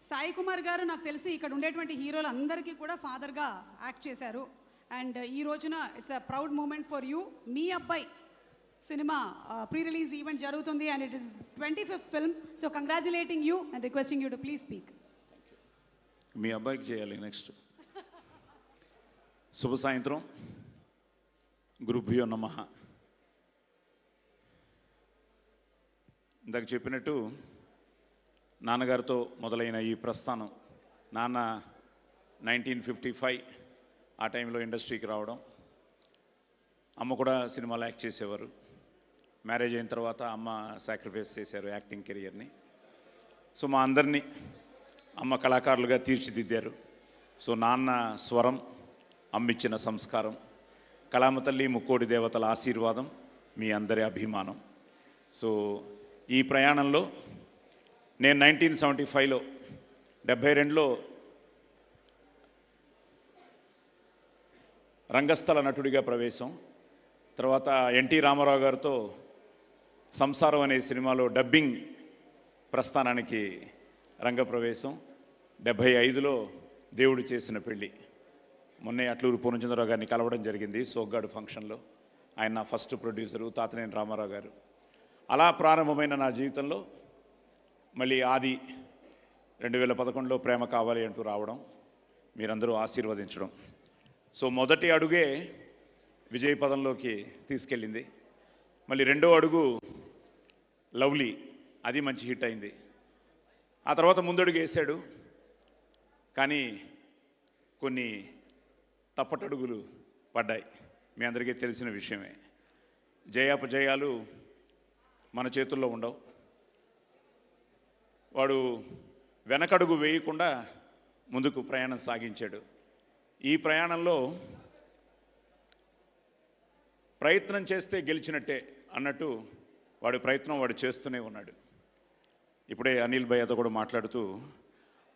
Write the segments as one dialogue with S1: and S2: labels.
S1: సాయి కుమార్ గారు నాకు తెలిసి ఇక్కడ ఉండేటువంటి హీరోలు అందరికీ కూడా ఫాదర్గా యాక్ట్ చేశారు. అండ్ ఈ రోజున it's a proud moment for you. మీ అబ్బాయి సినిమా ప్రీ రిలీజ్ ఈవెంట్ జరుగుతుంది and it is 25th film. So congratulating you and requesting you to please speak.
S2: మీ అబ్బాయికి చేయాలి నెక్స్ట్. శుభ సాయంత్రం. గురుభ్యో నమః. ఇందాక చెప్పినట్టు నాన్నగారితో మొదలైన ఈ ప్రస్థానం, నాన్న 1955 ఆ టైంలో ఇండస్ట్రీకి రావడం, అమ్మ కూడా సినిమాలో యాక్ట్ చేసేవారు. మ్యారేజ్ అయిన తర్వాత అమ్మ సాక్రిఫైస్ చేశారు యాక్టింగ్ కెరియర్ని. సో మా అందరినీ అమ్మ కళాకారులుగా తీర్చిదిద్దారు. సో నాన్న స్వరం, అమ్మిచ్చిన సంస్కారం, కళామ తల్లి ముక్కోడి దేవతల ఆశీర్వాదం, మీ అందరి అభిమానం. సో ఈ ప్రయాణంలో నేను 1975లో 72లో రంగస్థల నటుడిగా ప్రవేశం. తర్వాత ఎన్టీ రామారావు గారితో సంసారం అనే సినిమాలో డబ్బింగ్ ప్రస్థానానికి రంగప్రవేశం. 75లో దేవుడు చేసిన పెళ్ళి. మొన్నే అట్లూరు పూర్ణచంద్రరావు గారిని కలవడం జరిగింది సోగ్గాడు ఫంక్షన్లో. ఆయన నా ఫస్ట్ ప్రొడ్యూసరు, తాతనేని రామారావు గారు. అలా ప్రారంభమైన నా జీవితంలో మళ్ళీ ఆది 2011లో ప్రేమ కావాలి అంటూ రావడం, మీరందరూ ఆశీర్వదించడం. సో మొదటి అడుగే విజయ పదంలోకి తీసుకెళ్ళింది. మళ్ళీ రెండో అడుగు లవ్లీ, అది మంచి హిట్ అయింది. ఆ తర్వాత ముందడుగు వేశాడు, కానీ కొన్ని తప్పటడుగులు పడ్డాయి. మీ అందరికీ తెలిసిన విషయమే. జయాపజయాలు మన చేతుల్లో ఉండవు. వాడు వెనకడుగు వేయకుండా ముందుకు ప్రయాణం సాగించాడు. ఈ ప్రయాణంలో ప్రయత్నం చేస్తే గెలిచినట్టే అన్నట్టు వాడి ప్రయత్నం వాడు చేస్తూనే ఉన్నాడు. ఇప్పుడే అనిల్ భయ్యతో కూడా మాట్లాడుతూ,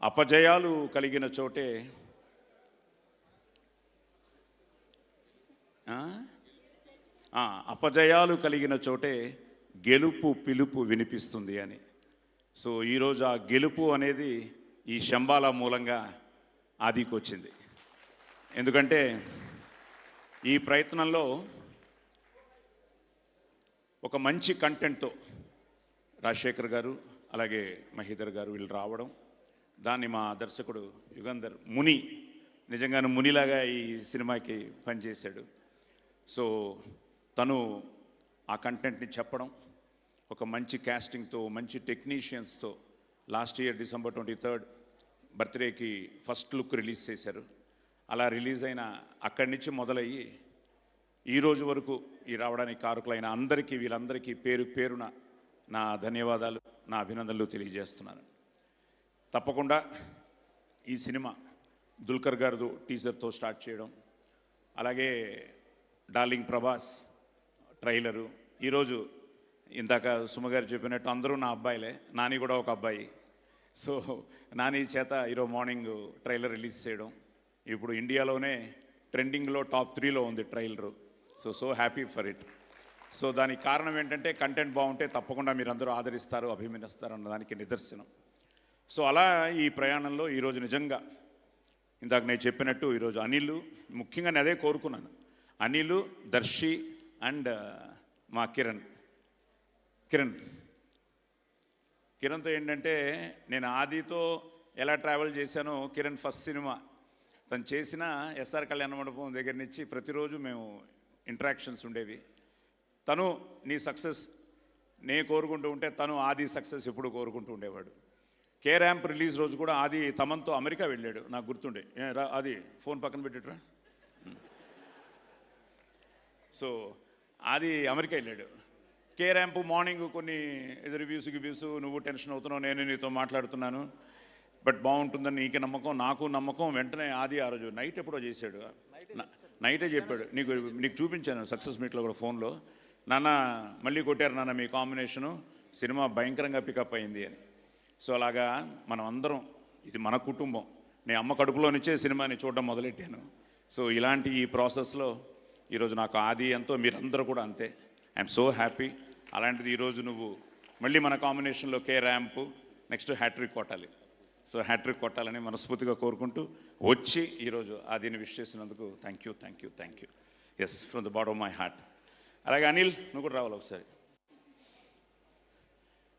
S2: అపజయాలు కలిగిన చోటే అపజయాలు కలిగిన చోటే గెలుపు పిలుపు వినిపిస్తుంది అని. సో ఈరోజు ఆ గెలుపు అనేది ఈ శంబాల మూలంగా ఆదికి వచ్చింది. ఎందుకంటే ఈ ప్రయత్నంలో ఒక మంచి కంటెంట్తో రాజశేఖర్ గారు అలాగే మహీధర్ గారు వీళ్ళు రావడం, దాన్ని మా దర్శకుడు యుగంధర్ ముని నిజంగానే మునిలాగా ఈ సినిమాకి పనిచేశాడు. సో తను ఆ కంటెంట్ని చెప్పడం, ఒక మంచి క్యాస్టింగ్తో, మంచి టెక్నీషియన్స్తో లాస్ట్ ఇయర్ December 23 బర్త్డేకి ఫస్ట్ లుక్ రిలీజ్ చేశారు. అలా రిలీజ్ అయిన అక్కడి నుంచి మొదలయ్యి ఈరోజు వరకు ఈ రావడానికి కారకులైన అందరికీ, వీళ్ళందరికీ పేరు పేరున నా ధన్యవాదాలు, నా అభినందనలు తెలియజేస్తున్నాను. తప్పకుండా ఈ సినిమా దుల్కర్ గారు టీజర్తో స్టార్ట్ చేయడం, అలాగే డార్లింగ్ ప్రభాస్ ట్రైలరు, ఈరోజు ఇందాక సుమగారు చెప్పినట్టు అందరూ నా అబ్బాయిలే, నాని కూడా ఒక అబ్బాయి. సో నాని చేత ఈరోజు మార్నింగ్ ట్రైలర్ రిలీజ్ చేయడం, ఇప్పుడు ఇండియాలోనే ట్రెండింగ్లో టాప్ 3లో ఉంది trailer. So happy for it. So దానికి కారణం ఏంటంటే కంటెంట్ బాగుంటే తప్పకుండా మీరందరూ ఆదరిస్తారు, అభిమానిస్తారు అన్నదానికి నిదర్శనం. సో అలా ఈ ప్రయాణంలో ఈరోజు నిజంగా ఇందాక నేను చెప్పినట్టు ఈరోజు అనిల్, ముఖ్యంగా నేను అదే కోరుకున్నాను, అనిల్, దర్శి అండ్ మా కిరణ్తో ఏంటంటే నేను ఆదితో ఎలా ట్రావెల్ చేశానో, కిరణ్ ఫస్ట్ సినిమా తను చేసిన ఎస్ఆర్ కళ్యాణ మండపం దగ్గర నుంచి ప్రతిరోజు మేము ఇంటరాక్షన్స్ ఉండేవి. తను నీ సక్సెస్ నేను కోరుకుంటూ ఉంటే తను ఆది సక్సెస్ ఎప్పుడు కోరుకుంటూ ఉండేవాడు. కే ర్యాంప్ రిలీజ్ రోజు కూడా ఆది తమన్తో అమెరికా వెళ్ళాడు, నాకు గుర్తుండే. అది ఫోన్ పక్కన పెట్టిట్రా. సో ఆది అమెరికా వెళ్ళాడు. కే ర్యాంప్ మార్నింగ్ కొన్ని రివ్యూస్ నువ్వు టెన్షన్ అవుతున్నావు, నేను నీతో మాట్లాడుతున్నాను, బట్ బాగుంటుందని నీకు నమ్మకం, నాకు నమ్మకం. వెంటనే ఆది ఆ రోజు నైట్ ఎప్పుడో చేశాడు, నైటే చెప్పాడు, నీకు చూపించాను సక్సెస్ మీట్లో కూడా ఫోన్లో, నాన్న మళ్ళీ కొట్టారు నాన్న మీ కాంబినేషను, సినిమా భయంకరంగా పికప్ అయింది అని. సో అలాగా మనం అందరం, ఇది మన కుటుంబం, నేను అమ్మ కడుపులో నుంచే సినిమాని చూడడం మొదలెట్టాను. సో ఇలాంటి ఈ ప్రాసెస్లో ఈరోజు నాకు ఆది ఎంతో, మీరందరూ కూడా అంతే. I'm so happy. అలాంటిది ఈరోజు నువ్వు మళ్ళీ మన కాంబినేషన్లో కే ర్యాంప్, నెక్స్ట్ హ్యాట్రిక్ కొట్టాలి. సో హ్యాట్రిక్ కొట్టాలని మనస్ఫూర్తిగా కోరుకుంటూ వచ్చి ఈరోజు దీన్ని విష్ చేసినందుకు thank you. Yes, from the bottom of my heart. అలాగే అనిల్, నువ్వు కూడా రావాలి ఒకసారి.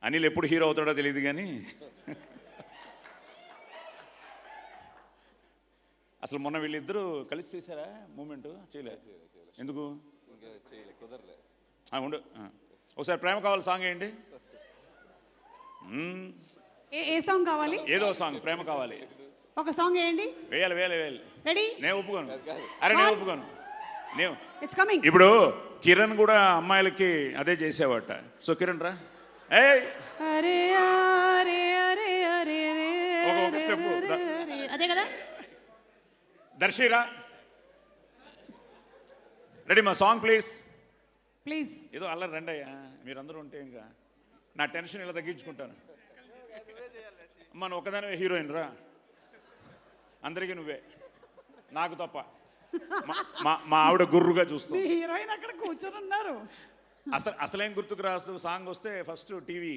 S2: అనిల్ ఎప్పుడు హీరో అవుతాడో తెలియదు కానీ అసలు మొన్న వీళ్ళిద్దరూ కలిసి చేశారా మూమెంట్? చేయలేదు. ఎందుకు? ఉండు, ఒకసారి ప్రేమ కావాలి సాంగ్ వేయండి.
S1: ఏ సాంగ్ కావాలి?
S2: ఏదో సాంగ్, ప్రేమ కావాలి.
S1: ఒక సాంగ్ వేయండి.
S2: వేయాలి.
S1: రెడీ?
S2: నేను ఒప్పుకోను. నేను ఒప్పుకోను.
S1: It's coming.
S2: ఇప్పుడు కిరణ్ కూడా అమ్మాయిలకి అదే చేసేవాట. సో కిరణ్ రా,
S1: అరే అరే అరే అరే
S2: ఒక స్టెప్
S1: అదే కదా.
S2: దర్శిరా, రెడీ మా సాంగ్ ప్లీజ్. ఏదో అల్లరి రండి అయ్యా, మీరందరూ ఉంటే ఇంకా నా టెన్షన్ ఇలా తగ్గించుకుంటాను. మన ఒకదానివే హీరోయిన్ రా, అందరికీ నువ్వే, నాకు తప్ప. మా ఆవిడ గుర్రుగా చూస్తాం.
S1: హీరోయిన్ అక్కడ కూర్చొని ఉన్నారు.
S2: అసలేం గుర్తుకు రాస్తూ సాంగ్ వస్తే ఫస్ట్ టీవీ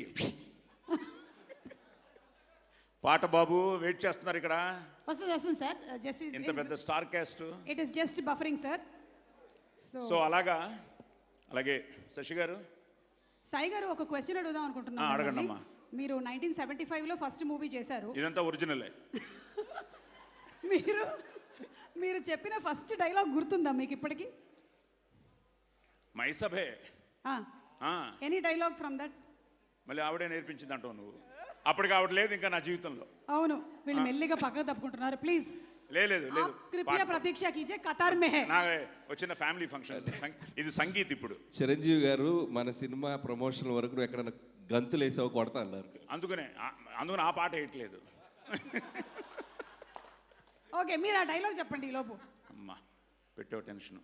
S2: పాట. బాబు వెయిట్ చేస్తున్నారు ఇక్కడ.
S1: వస్తుంది సార్. జస్ట్
S2: ఇంత పెద్ద star cast.
S1: It is just buffering sir.
S2: So అలాగే శశి గారు,
S1: సాయి గారు ఒక క్వశ్చన్ అడుగుదాం అనుకుంటున్నాను.
S2: అడగండి అమ్మా.
S1: మీరు 1975లో ఫస్ట్ మూవీ చేశారు.
S2: ఇదంతా ఒరిజినలే.
S1: మీరు చెప్పిన ఫస్ట్ డైలాగ్ గుర్తుందా మీకు ఇప్పటికి?
S2: మైసభే.
S1: Any dialogue from that?
S2: మళ్ళీ ఆవిడే నేర్పించింది అంటావు నువ్వు. అప్పటికి ఆవిడ లేదు ఇంకా నా జీవితంలో.
S1: అవును, వీళ్ళు మెల్లిగా పక్కకు తప్పుకుంటున్నారు. ప్లీజ్
S2: లేదు
S1: కృపయా ప్రతీక్ష కీజే, కతార్ మే హై.
S2: నా వచ్చిన ఫ్యామిలీ ఫంక్షన్ ఇది సంగీత్. ఇప్పుడు
S3: చిరంజీవి గారు మన సినిమా ప్రమోషన్ వరకు నువ్వు ఎక్కడైనా గంతులు వేసావు కొడతా అన్నారు.
S2: అందుకనే ఆ పాట వేయట్లేదు.
S1: ఓకే, మీరు ఆ డైలాగ్ చెప్పండి ఈ లోపు.
S2: అమ్మా పెట్టావు టెన్షన్.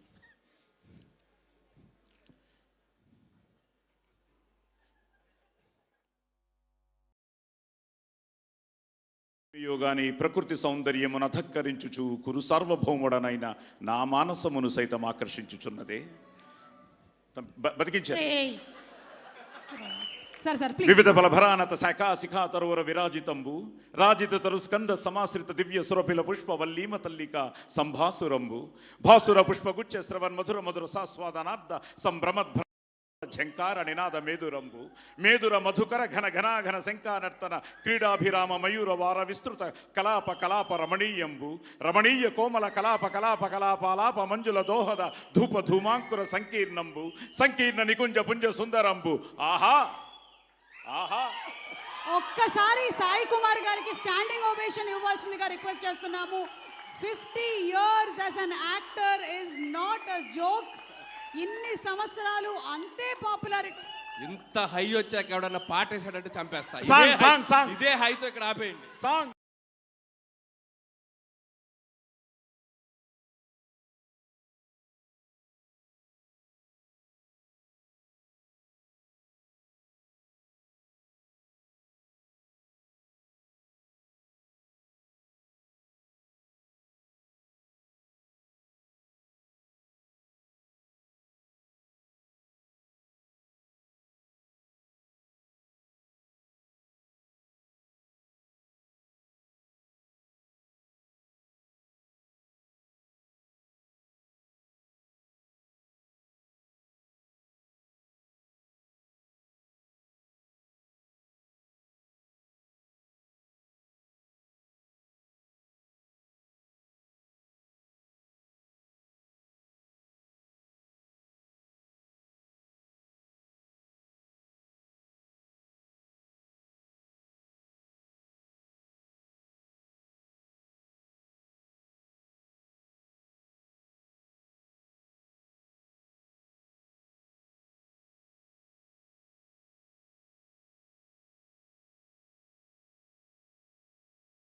S2: యోగాని ప్రకృతి సౌందర్యమును అధక్కరించుచు కురు సార్వభౌముడనైన నా మానసమును సైతం ఆకర్షించుచున్నదే. బతికించారు. వివిధ ఫలభరానత శాఖా శిఖా తరువర విరాజితంబు రాజిత తరు స్కంద సమాశ్రిత దివ్య సురపిల పుష్ప వల్లీమ తల్లిక సంభాసురంబు భాసుర పుష్పగుచ్చ శ్రవన్ మధుర మధుర సాస్వాదనార్థ సంభ్రమద్భ ఝంకార నినాద మేదురంబు మేదుర మధుకర ఘన ఘనాఘన శంకానర్తన క్రీడాభిరామ మయూర వార విస్తృత కలాప రమణీయంబు రమణీయ కోమల కలాపాలాప మంజుల దోహద ధూప ధూమాంకుర సంకీర్ణంబు సంకీర్ణ నికుంజ పుంజ సుందరంబు. ఆహా.
S1: ఒక్కసారి సాయి కుమార్ గారికి స్టాండింగ్ ఓవేషన్ ఇవ్వాల్సిందిగా రిక్వెస్ట్ చేస్తున్నాము. 50 years as an actor is not a joke. ఇన్ని సంవత్సరాలు అంతే పాపులారిటీ.
S3: ఇంత హై వచ్చాక ఎవడన్నా పాట వేసాడంటే చంపేస్తా. ఇదే హైతో ఇక్కడ ఆపేయండి
S2: సాంగ్.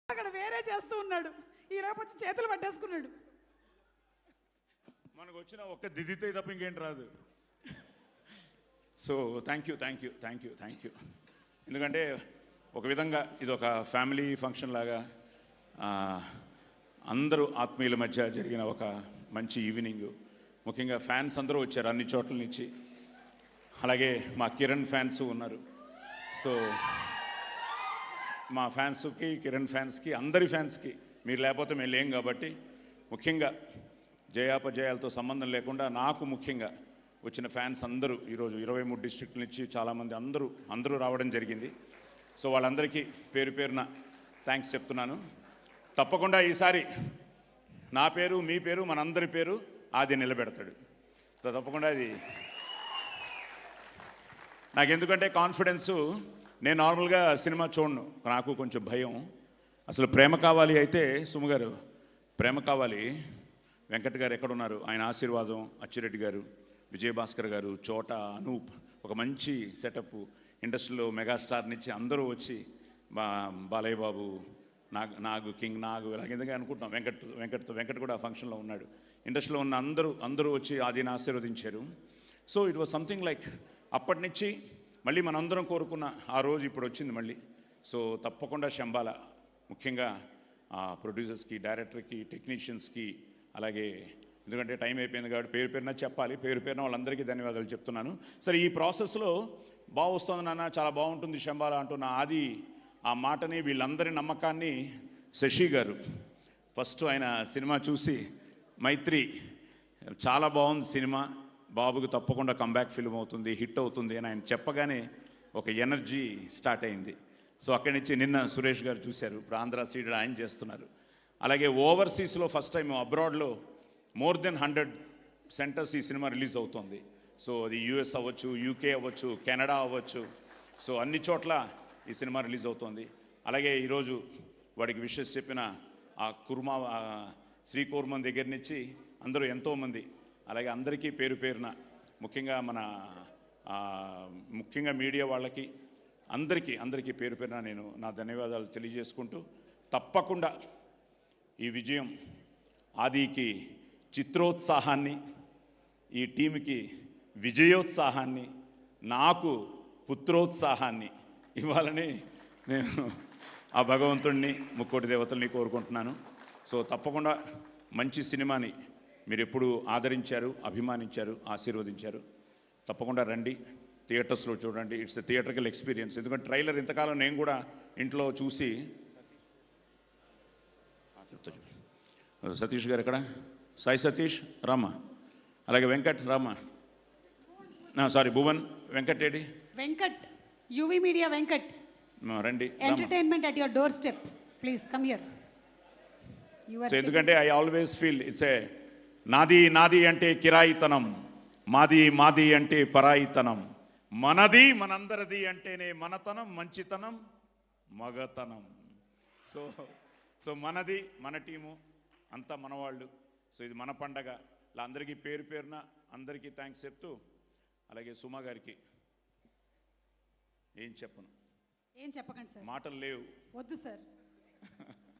S1: అక్కడ వేరే చేస్తూ ఉన్నాడు, ఈ రేపు వచ్చి చేతులు పట్టేసుకున్నాడు.
S2: మనకు వచ్చిన ఒక్క దిదితే తప్ప ఇంకేంటి రాదు. So thank you. ఎందుకంటే ఒక విధంగా ఇది ఒక ఫ్యామిలీ ఫంక్షన్ లాగా అందరూ ఆత్మీయుల మధ్య జరిగిన ఒక మంచి ఈవినింగ్. ముఖ్యంగా ఫ్యాన్స్ అందరూ వచ్చారు అన్ని చోట్ల నుంచి. అలాగే మా కిరణ్ ఫ్యాన్స్ ఉన్నారు. సో మా ఫ్యాన్స్కి, కిరణ్ ఫ్యాన్స్కి, అందరి ఫ్యాన్స్కి, మీరు లేకపోతే మేము లేం కాబట్టి, ముఖ్యంగా జయాపజయాలతో సంబంధం లేకుండా నాకు ముఖ్యంగా వచ్చిన ఫ్యాన్స్ అందరూ ఈరోజు 23 డిస్ట్రిక్ట్ల నుంచి చాలామంది అందరూ రావడం జరిగింది. సో వాళ్ళందరికీ పేరు పేరున థ్యాంక్స్ చెప్తున్నాను. తప్పకుండా ఈసారి నా పేరు, మీ పేరు, మనందరి పేరు ఆది నిలబెడతాడు. సో తప్పకుండా అది నాకెందుకంటే కాన్ఫిడెన్సు, నేను నార్మల్గా సినిమా చూడను, నాకు కొంచెం భయం. అసలు ప్రేమ కావాలి అయితే సుమ గారు, ప్రేమ కావాలి వెంకట్ గారు ఎక్కడున్నారు, ఆయన ఆశీర్వాదం, అచ్చిరెడ్డి గారు, విజయభాస్కర్ గారు, చోట, అనూప్, ఒక మంచి సెటప్, ఇండస్ట్రీలో మెగాస్టార్ నుంచి అందరూ వచ్చి బాలయ్య బాబు, నాగు కింగ్ నాగు ఇలా కిందగా అనుకుంటున్నాం. వెంకట్ కూడా ఆ ఫంక్షన్లో ఉన్నాడు. ఇండస్ట్రీలో ఉన్న అందరూ వచ్చి ఆదిని ఆశీర్వదించారు. So it was something like అప్పటి నుంచి మళ్ళీ మనందరం కోరుకున్న ఆ రోజు ఇప్పుడు వచ్చింది మళ్ళీ. సో తప్పకుండా శంబాల, ముఖ్యంగా ప్రొడ్యూసర్స్కి, డైరెక్టర్కి, టెక్నీషియన్స్కి, అలాగే ఎందుకంటే టైం అయిపోయింది కాబట్టి పేరు పేరున చెప్పాలి, పేరు పేరున వాళ్ళందరికీ ధన్యవాదాలు చెప్తున్నాను. సరే, ఈ ప్రాసెస్లో బాగా వస్తుంది నాన్న, చాలా బాగుంటుంది శంబాల అంటున్న ఆది ఆ మాటని, వీళ్ళందరి నమ్మకాన్ని శశి గారు ఫస్ట్ ఆయన సినిమా చూసి, మైత్రి చాలా బాగుంది సినిమా, బాబుకి తప్పకుండా కంబ్యాక్ ఫిల్మ్ అవుతుంది, హిట్ అవుతుంది అని ఆయన చెప్పగానే ఒక ఎనర్జీ స్టార్ట్ అయింది. సో అక్కడి నుంచి నిన్న సురేష్ గారు చూశారు, ఇప్పుడు ఆంధ్ర సీడెడ్ ఆయన చేస్తున్నారు. అలాగే ఓవర్సీస్లో ఫస్ట్ టైం అబ్రాడ్లో మోర్ దెన్ 100 సెంటర్స్ ఈ సినిమా రిలీజ్ అవుతుంది. సో అది యూఎస్ అవ్వచ్చు, యూకే అవ్వచ్చు, కెనడా అవ్వచ్చు, సో అన్ని చోట్ల ఈ సినిమా రిలీజ్ అవుతుంది. అలాగే ఈరోజు వాడికి విషెస్ చెప్పిన ఆ శ్రీకూర్మన్ దగ్గర నుంచి అందరూ ఎంతోమంది, అలాగే అందరికీ పేరు పేరున, ముఖ్యంగా ముఖ్యంగా మీడియా వాళ్ళకి అందరికీ పేరు పేరున నేను నా ధన్యవాదాలు తెలియజేసుకుంటూ, తప్పకుండా ఈ విజయం ఆదికి చిత్రోత్సాహాన్ని, ఈ టీంకి విజయోత్సాహాన్ని, నాకు పుత్రోత్సాహాన్ని ఇవ్వాలని నేను ఆ భగవంతుడిని, ముక్కోటి దేవతల్ని కోరుకుంటున్నాను. సో తప్పకుండా మంచి సినిమాని మీరు ఎప్పుడు ఆదరించారు, అభిమానించారు, ఆశీర్వదించారు. తప్పకుండా రండి, థియేటర్స్లో చూడండి. It's a theatrical experience. ఎందుకంటే ట్రైలర్ ఇంతకాలం నేను కూడా ఇంట్లో చూసి, సతీష్ గారు ఎక్కడ, సాయి సతీష్ రామా, అలాగే Venkat Rama, sorry Bhuvan, Venkat AD,
S4: Venkat, UV media Venkat,
S2: రండి.
S4: Entertainment at your doorstep, please come here.
S2: So ఎందుకంటే I always feel it's a నాది అంటే కిరాయితనం, మాది అంటే పరాయితనం, మనది మనందరిది అంటేనే మనతనం, మంచితనం, మగతనం. సో మనది, మన టీము అంతా మనవాళ్ళు. సో ఇది మన పండగ. ఇలా అందరికీ పేరు పేరున అందరికీ థ్యాంక్స్ చెప్తూ, అలాగే సుమా గారికి ఏం
S1: చెప్పకండి సార్,
S2: మాటలు లేవు.
S1: వద్దు సార్.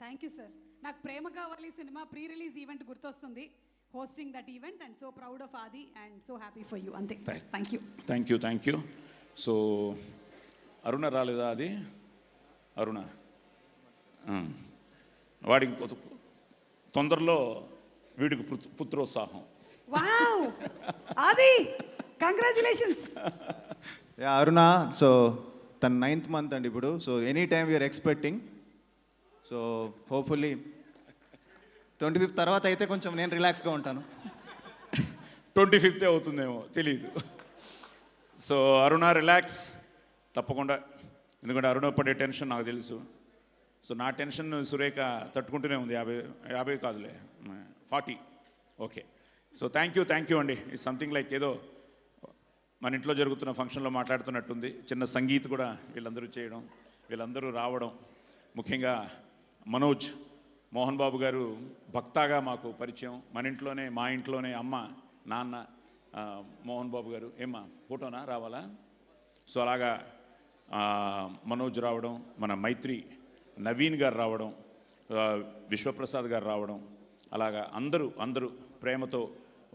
S1: Thank you sir. నాకు ప్రేమ కావాలి సినిమా ప్రీ రిలీజ్ ఈవెంట్ గుర్తొస్తుంది, hosting that event, and so proud of Aadi and so happy for you. అంతే. Thank you. సో అరుణ రాలేదా? అది అరుణ, వాడికి తొందరలో వీడికి పుత్రోత్సాహం. Wow Aadi, congratulations.
S5: Aruna, so తన 9th month అండి ఇప్పుడు. So any time we are expecting. So hopefully 25th తర్వాత అయితే కొంచెం నేను రిలాక్స్గా ఉంటాను.
S2: 25th అవుతుందేమో తెలియదు. సో అరుణ రిలాక్స్ తప్పకుండా, ఎందుకంటే అరుణ పడే టెన్షన్ నాకు తెలుసు. సో నా టెన్షన్ సురేఖ తట్టుకుంటూనే ఉంది. 50 కాదులే, 40. ఓకే. సో థ్యాంక్ యూ అండి. ఇట్స్ సంథింగ్ లైక్ ఏదో మన ఇంట్లో జరుగుతున్న ఫంక్షన్లో మాట్లాడుతున్నట్టుంది. చిన్న సంగీత్ కూడా వీళ్ళందరూ చేయడం, వీళ్ళందరూ రావడం. ముఖ్యంగా మోహన్ బాబు గారు భక్తాగా మాకు పరిచయం. మా ఇంట్లోనే అమ్మ, నాన్న, మోహన్ బాబు గారు. ఏమ్మా ఫోటోనా రావాలా? సో అలాగా మనోజ్ రావడం, మన మైత్రి నవీన్ గారు రావడం, విశ్వప్రసాద్ గారు రావడం, అలాగా అందరూ ప్రేమతో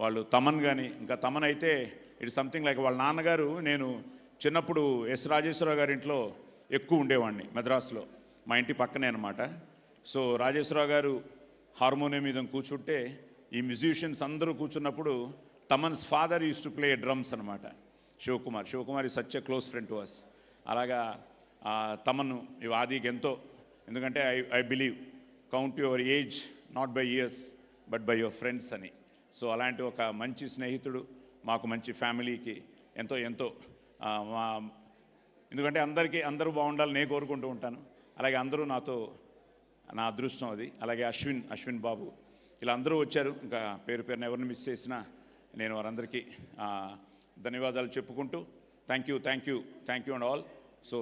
S2: వాళ్ళు. తమన్ కానీ, ఇంకా తమన్ అయితే ఇట్ సంథింగ్ లైక్ వాళ్ళ నాన్నగారు. నేను చిన్నప్పుడు ఎస్ రాజేశ్వరరావు గారి ఇంట్లో ఎక్కువ ఉండేవాడిని, మద్రాసులో, మా ఇంటి పక్కనే అనమాట. సో రాజేశ్వరరావు గారు హార్మోనియం మీద కూర్చుంటే ఈ మ్యూజిషియన్స్ అందరూ కూర్చున్నప్పుడు Thaman's father used to play drums అనమాట, Shivakumar is such a close friend to us. అలాగా తమను ఇవి ఆదికి ఎంతో, ఎందుకంటే I believe count your age not by years but by your friends అని. సో అలాంటి ఒక మంచి స్నేహితుడు మాకు, మంచి ఫ్యామిలీకి ఎంతో ఎంతో మా, ఎందుకంటే అందరూ బాగుండాలని నేను కోరుకుంటూ ఉంటాను. అలాగే అందరూ నాతో, నా అదృష్టం అది. అలాగే అశ్విన్ బాబు, ఇలా అందరూ వచ్చారు. ఇంకా పేరున ఎవరిని మిస్ చేసినా నేను వారందరికీ ధన్యవాదాలు చెప్పుకుంటూ thank you and all. So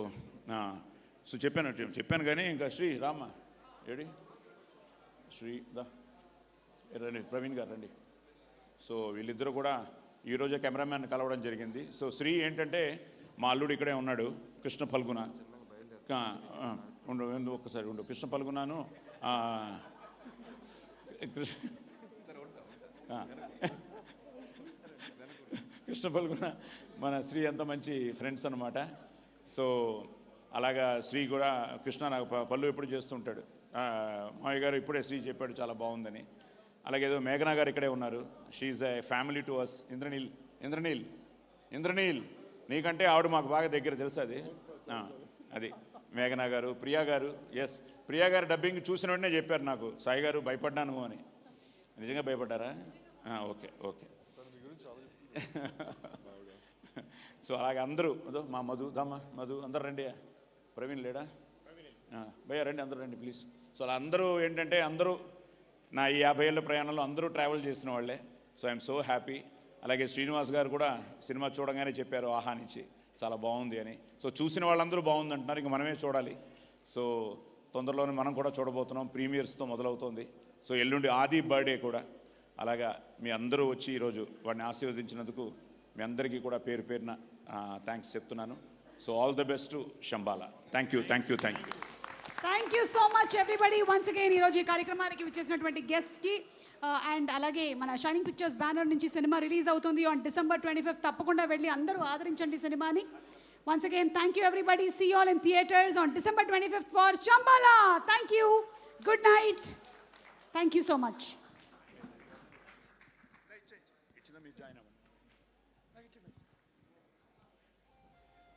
S2: చెప్పాను కానీ ఇంకా శ్రీ రామ్మ ఏడి, శ్రీ రండి, ప్రవీణ్ గారు రండి. సో వీళ్ళిద్దరూ కూడా ఈరోజే కెమెరామ్యాన్ కలవడం జరిగింది. సో శ్రీ ఏంటంటే మా అల్లుడు ఇక్కడే ఉన్నాడు, కృష్ణ ఫల్గుణ. ఒక్కసారి ఉండు, కృష్ణ ఫల్గుణను కృష్ణ ఫల్గుణ మన శ్రీ అంత మంచి ఫ్రెండ్స్ అనమాట. సో అలాగా శ్రీ కూడా, కృష్ణ నాకు పళ్ళు ఎప్పుడు చేస్తుంటాడు. మావయ్య గారు ఇప్పుడే శ్రీ చెప్పాడు చాలా బాగుందని. అలాగే ఏదో మేఘనా గారు ఇక్కడే ఉన్నారు. She's a family to us. Indraneel నీకంటే ఆవిడ మాకు బాగా దగ్గర తెలుసు. అది మేఘనా గారు, ప్రియా గారు. ఎస్, ప్రియా గారు డబ్బింగ్ చూసిన వెంటనే చెప్పారు నాకు, సాయి గారు భయపడ్డాను అని. నిజంగా భయపడ్డారా? ఓకే. సో అలాగే అందరూ, మా మధు అందరు రండి. ప్రవీణ్ లేడా? భయ్యా రండి, అందరూ రండి ప్లీజ్. సో అలా అందరూ ఏంటంటే అందరూ నా ఈ 50 ఏళ్ళ ప్రయాణంలో అందరూ ట్రావెల్ చేసిన వాళ్ళే. So I'm so happy. అలాగే శ్రీనివాస్ గారు కూడా సినిమా చూడగానే చెప్పారు ఆహానించి చాలా బాగుంది అని. సో చూసిన వాళ్ళందరూ బాగుంది అంటున్నారు, ఇంక మనమే చూడాలి. సో తొందరలోనే మనం కూడా చూడబోతున్నాం. ప్రీమియర్స్తో మొదలవుతోంది. సో ఎల్లుండి ఆది బర్త్డే కూడా. అలాగా మీ అందరూ వచ్చి ఈరోజు వాడిని ఆశీర్వదించినందుకు మీ అందరికీ కూడా పేరున థ్యాంక్స్ చెప్తున్నాను. So all the best to Shambala. Thank you.
S4: Thank you so much everybody. Once again ఈరోజు ఈ కార్యక్రమానికి విచ్చేసినటువంటి గెస్ట్కి అండ్ అలాగే మన షైనింగ్ పిక్చర్స్ బ్యానర్ నుంచి సినిమా రిలీజ్ అవుతుంది ఆన్ December 25th. తప్పకుండా వెళ్ళి అందరూ ఆదరించండి సినిమాని. Once again thank you everybody. See you all in theatres on December 25th for Shambala. Thank you. Good night. Thank you so much.